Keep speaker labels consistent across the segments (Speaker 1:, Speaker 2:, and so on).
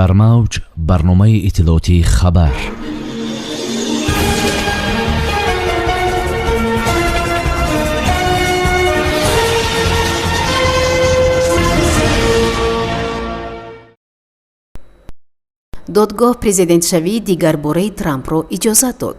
Speaker 1: дар мавҷ барномаи иттилоотии хабар.
Speaker 2: додгоҳ президентшавии дигар бораи Трампро иҷозат дод.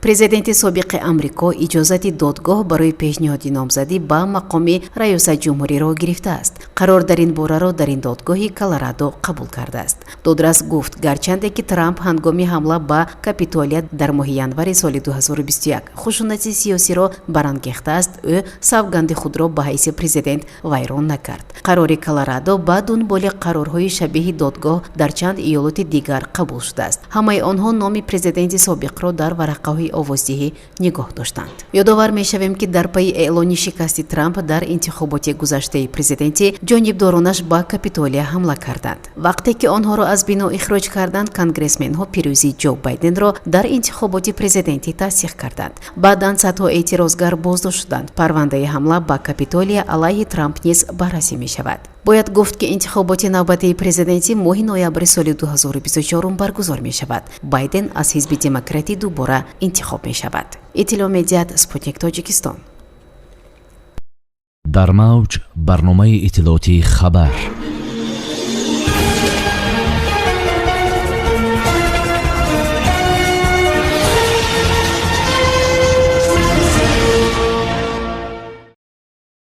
Speaker 2: президенти собиқи амрико иҷозати додгоҳ барои пешниҳоди номзадӣ ба мақоми раёсатҷумҳуриро гирифтааст. қарор дар ин бораро дар ин додгоҳи Колорадо қабул кардааст. додрас гуфт гарчанде ки Трамп ҳангоми ҳамла ба Капитолия дар моҳи январи соли 2021 хушунати сиёсиро барангехтааст, ӯ савганди худро ба ҳайси президент вайрон накард. қарори Колорадо ба дунболи қарорҳои шабеҳи додгоҳ дар чанд иёлоти дигар қабул шудааст. ҳамаи онҳо номи президенти собиқро дар варақаҳои овоздиҳӣ нигоҳ доштанд. ёдовар мешавем ки дар пайи эълони шикасти Трамп дар интихоботи гузаштаи президентӣ ҷонибдоронаш ба Капитолия ҳамла карданд. вақте ки онҳоро аз бино ихроҷ карданд, конгрессменҳо пирӯзии Ҷо Байденро дар интихоботи президентӣ тасдиқ карданд. баъдан садҳо эътирозгар боздошт шуданд. парвандаи ҳамла ба Капитолия алайҳи Трамп низ баррасӣ мешавад. бояд гуфт ки интихоботи навбатии президентӣ моҳи ноябри соли 2024 баргузор мешавад. байден аз ҳизби демократӣ дубора интихоб мешавад. иттилоъ медиҳад Спутник Тоҷикистон.
Speaker 1: дар мавҷ барномаи иттилоотии хабар.